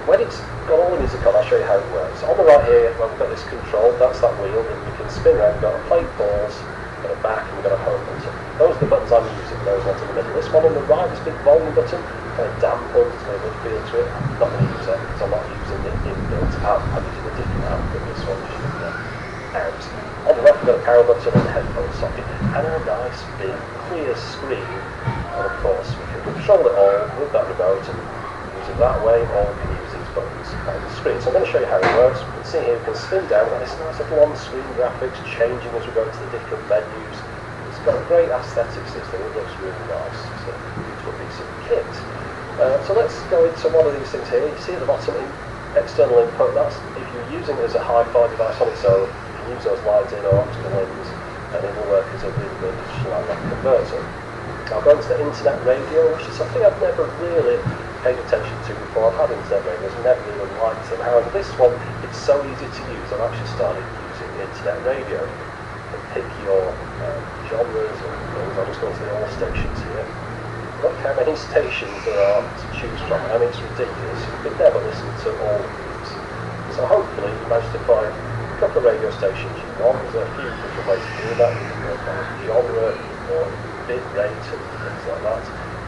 When it's got all the music on, I'll show you how it works. So on the right here, well, we've got this control, that's that wheel, and you can spin around. We've got a play pause, we've got a back, and we've got a home button. Those are the buttons I'm using, those ones in the middle. This one on the right, this big volume button, kind of dampened, it's got a good feel to it. I'm not going to use it because I'm not using the inbuilt out. I'm using a different output, this one, which is out. On the left, we've got a power button and a headphone socket, and a nice big clear screen. And of course, we can control it all with that remote and use it that way, or we can use these buttons on the screen. So I'm going to show you how it works. You can see here we can spin down, and it's nice little on-screen graphics changing as we go to the different menus. It's got a great aesthetics, this thing. It looks really nice. It's a beautiful piece of kit. So let's go into one of these things here. You see at the bottom, external input. That's if you're using it as a hi-fi device on its own. You can use those lines in or optical ins, and it will work as a really good digital analog converter. I'll go into the internet radio, which is something I've never really paid attention to before. I've had internet radios and never really liked them. However, this one, it's so easy to use. I've actually started using internet radio. You can pick your genres and things. I'll just go to the all stations here. Look how many stations there are to choose from. I mean, it's ridiculous. You could never listen to all of these. So hopefully you manage to find a couple of radio stations you want. There's a few different ways to do that. You can go by genre or bit rate and things like that,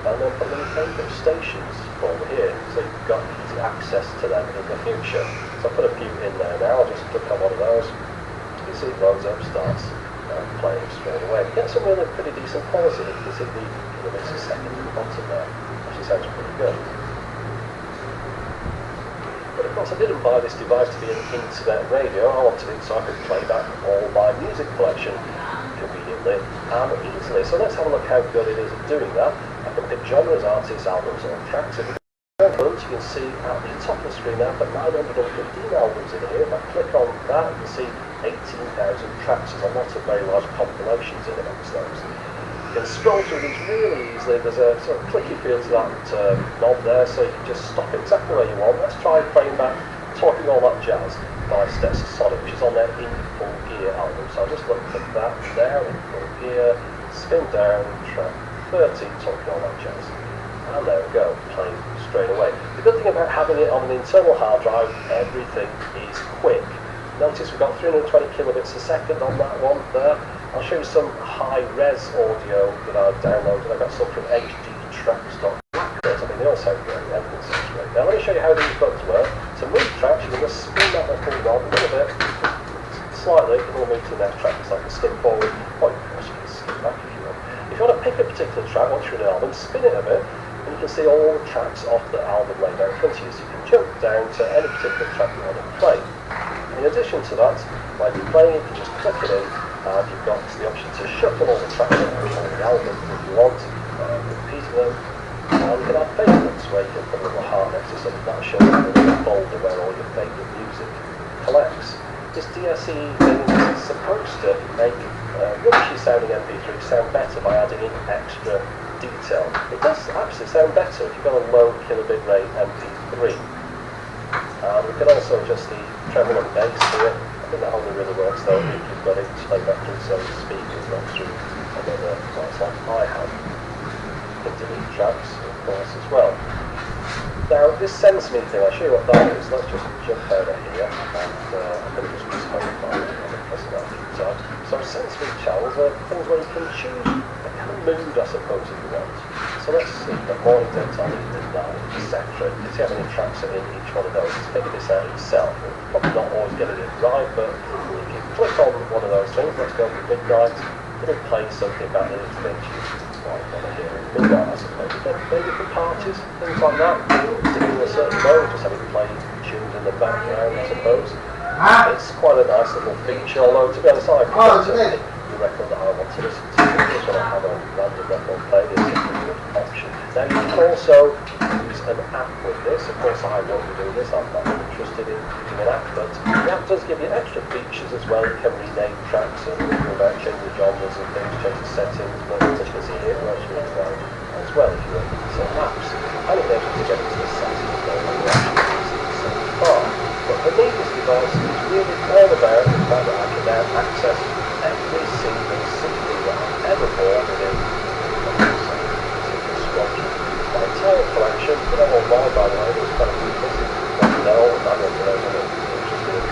and then put little favourite stations over here, so you've got easy access to them in the future. So I'll put a few in there now. I'll just click on one of those. You can see it loads up, starts playing straight away. You get some really pretty decent quality. You can see the kilobits a second at the bottom there. Actually sounds pretty good. But of course I didn't buy this device to be an internet radio. I wanted it so I could play back all my music collection conveniently and easily. So let's have a look how good it is at doing that. I can pick genres, artists, albums or tracks. If you can see at the top of the screen now, I've got 915 albums in here. If I click on that, you can see 18,000 tracks. There's a lot of very large compilations in amongst those. You can scroll through these really easily. There's a sort of clicky feel to that knob there, so you can just stop it exactly where you want. Let's try playing back Talking All That Jazz by Stetson Sonic, which is on their In Full Gear album. So I'll just click that there, In Full Gear, spin down, track 30, Talking All That Jazz. And there we go, playing straight away. The good thing about having it on an internal hard drive, everything is quick. Notice we've got 320 kilobits a second on that one there. I'll show you some high-res audio that I've downloaded. I've got some from hdtracks.com. I mean, they all sound great, everything sounds great. Now let me show you how these buttons work. To move tracks, you're going to spin that little knob a little bit, slightly, and we'll move to the next track. It's like a skip forward, or you can skip back if you want. If you want to pick a particular track once you're in an album, spin it a bit, and you can see all the tracks off the album laid out in front of you, so you can jump down to any particular track you want to play. In addition to that, when you're playing, you can just click it in, and you've got the option to shuffle all the tracks on the album if you want, repeat them. You can add favourites where you can put a little heart next to something that shows you a little folder where all your favourite music collects. This DSE thing is supposed to make rubbishy sounding MP3 sound better by adding in extra detail. It does actually sound better if you've got a low kilobit rate MP3. We can also adjust the treble and bass here. I think that only really works though if you've got it played back through some speakers, not through another device like I have. You can delete tracks, of course, as well. Now, this sends me thing, I'll show you what that is. Let's just jump out of here, and I'm going to just use home button and press that a few times. So sends me channels are things where you can choose a kind of mood, I suppose, if you want. So let's see, the morning, daytime, evening, night, etc. You can see how many tracks are in each one of those. It's figured this out yourself. You're probably not always getting it right, but if you click on one of those things, let's go for midnight, it'll play something about the things you might want to hear at midnight, I suppose. Maybe for parties, things like that, sticking in a certain mode, just having play tunes in the background, I suppose. It's quite a nice little feature, although to be honest, I prefer to pick the record that I want to listen to. Just when I have a random record played, it's a pretty good option. Now you can also use an app with this. Of course I won't be doing this, I'm not interested in using an app, but the app does give you extra features as well. You can rename tracks and think about changing the genres and things, change the settings, but as you can see here, it works really well as well if you want to apps. And it enables you to get into the settings that you're actually using so far. But for me, this device is really all about the fact that I can now access every single CD that I've ever bought within my entire collection, but all mine by the way, it's kind of useless. They're all manual for those who are interested in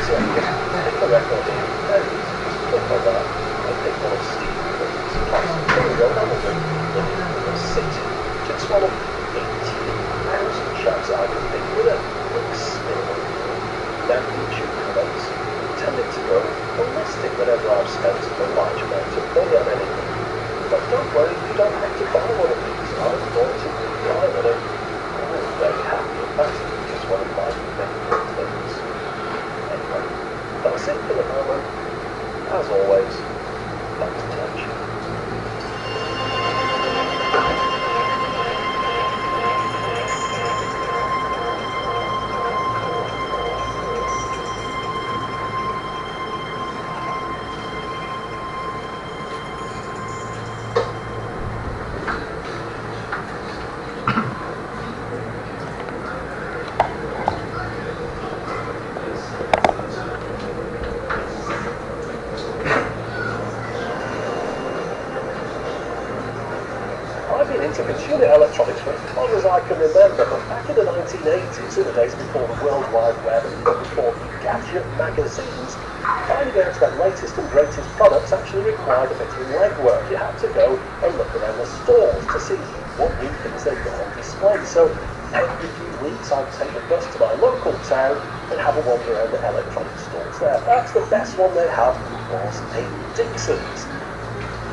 So you just pick the record in, very easy, just click on that, and pick one of Steve Ruppert's classics. There we go, that was Living in a City. Just one of 18,000 tracks I can pick with a quick spin. Now YouTube comments tended to go ballistic whenever I've spent a large amount of money on anything. But don't worry, you don't have to buy one of these. I bought it with Prime and I'm very happy about it. It's just one of my favourite things. Anyway, that's it for the moment. As always, back to touch. Into consumer electronics for as long as I can remember, but back in the 1980s, in the days before the World Wide Web and before gadget magazines, finding out about latest and greatest products actually required a bit of legwork. You had to go and look around the stores to see what new things they've got on display. So every few weeks I'd take the bus to my local town and have a wander around the electronic stores there. Perhaps the best one they had was a Dixon's.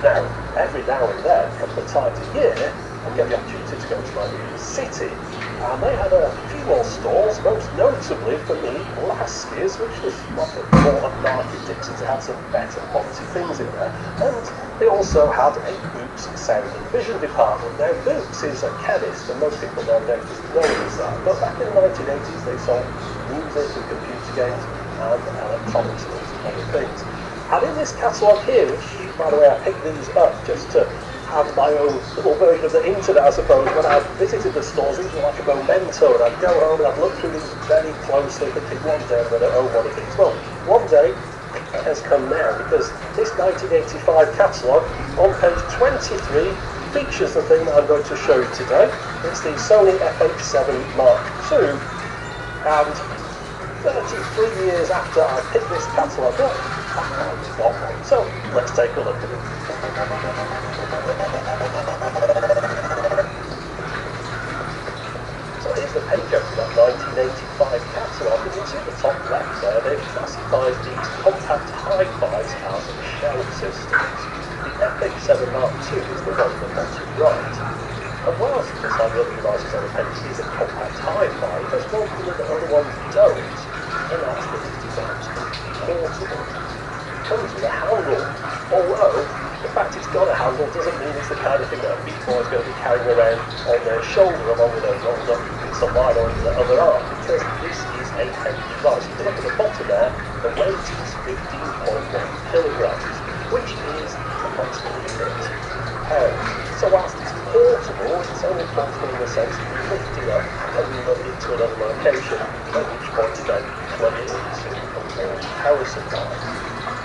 Now, every now and then, a couple of times a year, I get the opportunity to go to my new city, and they had a few more stores, most notably for me, Lasky's, which was like a more market Dixon's. It had some better quality things in there, and they also had a Boots Sound and Vision department. Now, Boots is a chemist, and most people nowadays just know it as that, but back in the 1980s they sold music and computer games and electronics and other things. And in this catalogue here, which, by the way, I picked these up just to have my own little version of the internet, I suppose. When I visited the stores, these were like a memento, and I'd go home and I'd look through these very closely, thinking one day I'm going to own one of these. Well, one day has come now, because this 1985 catalogue on page 23 features the thing that I'm going to show you today. It's the Sony FH7 Mark II, and 33 years after I picked this catalogue up, I found one. So let's take a look at it. So here's the page out of that 1985 catalogue, and you see at the top left there, they've classified these compact hi-fis as shell systems. The FH7 Mark II is the one at the bottom right. And whilst this I realises on the page is a compact hi-fi, there's one thing that the other ones don't, and that's that it develops portable. It comes with a handle, although the fact it's got a handle doesn't mean it's the kind of thing that a beat boy is going to be carrying around on their shoulder along with a rolled up piece of wire on the other arm, because this is a heavy device. If you look at the bottom there, the weight is 15.1 kilograms, which is approximately 30 pounds. So whilst it's portable, it's only portable in the sense that you lift it up and you move it to another location, at which point you then plug it into a more power supply.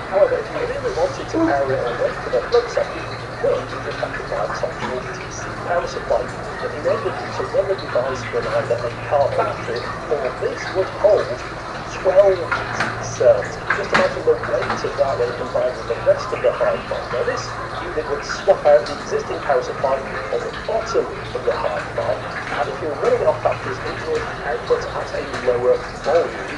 However, if you really wanted to power it away from a plug socket, you could. You just have to buy a top-level DC power supply that enabled you to run the device from either a car battery, or this would hold 12 cells. Just imagine the weight of that when combined with the rest of the hi-fi. Now this unit would swap out the existing power supply on the bottom of the hi-fi, and if you're running off batteries, it would output at a lower volume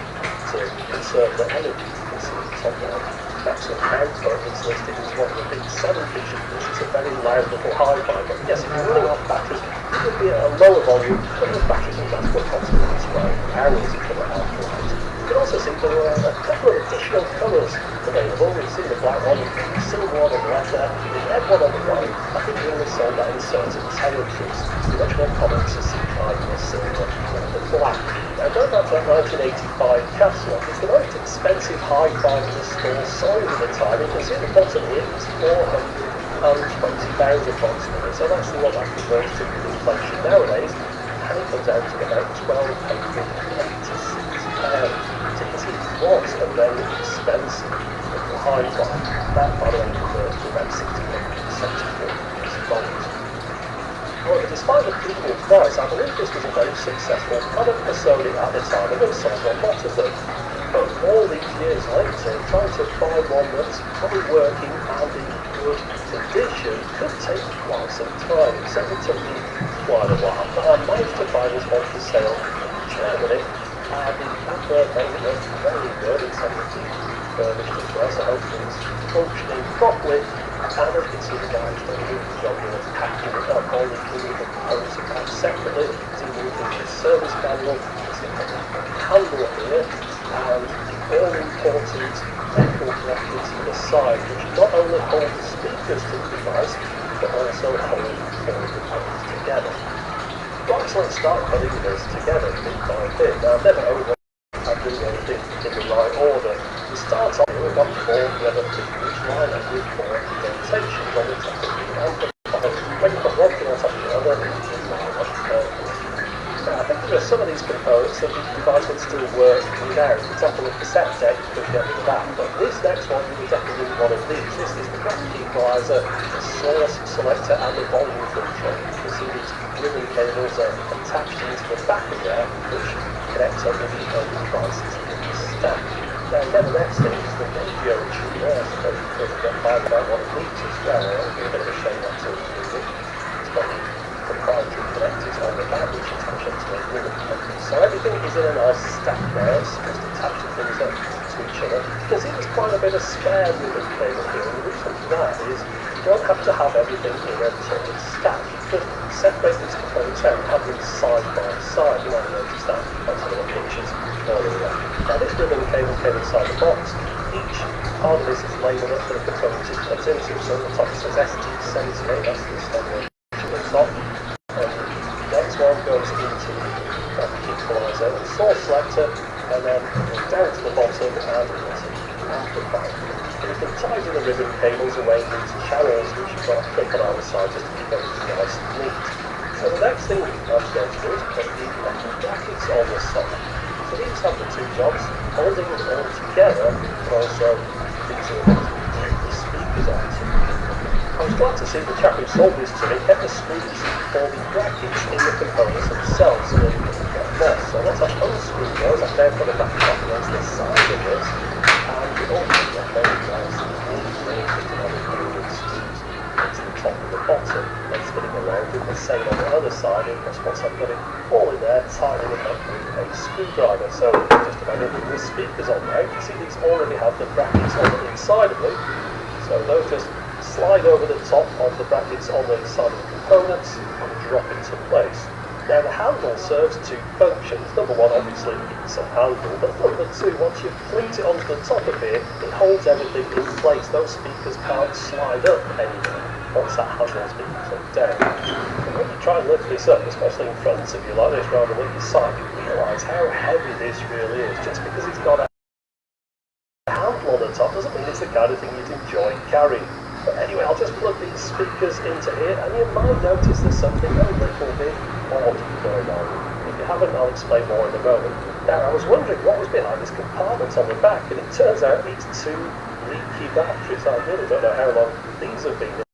to conserve the energy. You can see the top there. Maximum output is listed as one of the big 7 features. This is a very loud little hi-fi, but yes, if you're running off batteries, it would be at a lower volume, but those batteries will last for approximately 12 hours if they were half-light. You can also see there were a couple of additional colours available. We've seen the black one, the silver one on the left there, the red one on the right. I think we only sold that in certain territories. It's much more common to see either silver or the black. Now going back to that 1985 catalogue, it's the most expensive hi-fi in the store sold at the time. You can see at the bottom here it's £420 approximately, so that's what that converts to inflation nowadays, and it comes out to about £1,286. It was a very expensive little hi-fi. That, by the way, converts to about $1,674. However, despite the premium price, I believe this was a very successful product for Sony at the time, and they sold a lot of them. But all these years later, trying to find one that's probably working and in good condition could take quite some time. It certainly took me quite a while, but I managed to find this one for sale in Germany, and the advert made it look very good. It's obviously furnished as well, so hopefully it's functioning properly. And as you can see, the guys doing a good job with packing it up, all including the components are packed separately. It's even including the service manual. It's got a handle here, and the all-important metal bracket to the side, which not only hold the speakers to the device, but also hold all the components together. Right, so let's start putting this together bit by bit. Now, I've never owned one. I'm doing everything in the right order. To start off, we've got 4 leather fingers lined up with 4 indentations on the top of the amplifier. When you put one thing on top of the other, it's line up perfectly. Now, I think there are some of these components that the device would still work without. For example, the cassette deck, you could get rid of that. But this next one, you would definitely need one of these. This is the graphic equalizer, the source selector, and the volume control. You can see these ribbon cables are attached into the back of there, which connects up with the other devices in the stack. Now, again, the next thing is the radio tuner. I suppose you could get by without one of these as well. It would be a bit of a shame not to use it. It's got the proprietary connectors on the back, which attach up to a ribbon cable. So everything is in a nice stack there. It's just attaching things up to each other. You can see there's quite a bit of spare ribbon cable here, and the reason for that is you don't have to have everything in a sort of stack. You could separate these components out and have them side by side. You might notice that on some of the pictures earlier. Now, this ribbon cable came inside the box. Each part of this is labelled up for the components it comes into. So on the top it says ST78, that's the standard at the top. And the next one goes into the equalizer and source selector, and then down to the bottom and into the amplifier. You can tie the ribbon cables away into channels, which you've got to clip on either side just to keep everything nice and neat. So the next thing I'm going to do is put the metal brackets on the side. So these have the 2 jobs, holding it all together, but also these are the ones we take the speakers onto. I was glad to see the chap who sold this to me kept the screws for the brackets in the components themselves so that you can get a mess. So let's unscrew those. I've now put a bracket up against the side of this, and it all comes up very nice and neatly fitting on the components to the top and the bottom. Then spinning around, doing the same on the other side, and once I've got it all in there, tightening it up with a screwdriver. So just about everything with speakers on there. You can see these already have the brackets on the inside of them, so those just slide over the top of the brackets on the side of the components and drop into place. Now, the handle serves 2 functions. Number 1, obviously, it's a handle, but number 2, once you flint it onto the top of here, it holds everything in place. Those speakers can't slide up anymore once that handle's been clipped down. And when you try and lift this up, especially in front of you like this rather than at your side, you realise how heavy this really is. Just because it's got a handle on the top doesn't mean it's the kind of thing you'd enjoy carrying. But anyway, I'll just plug these speakers into here, and you might notice there's something a little bit odd going on. If you haven't, I'll explain more in a moment. Now, I was wondering what was behind this compartment on the back, and it turns out these 2 leaky batteries. I really don't know how long these have been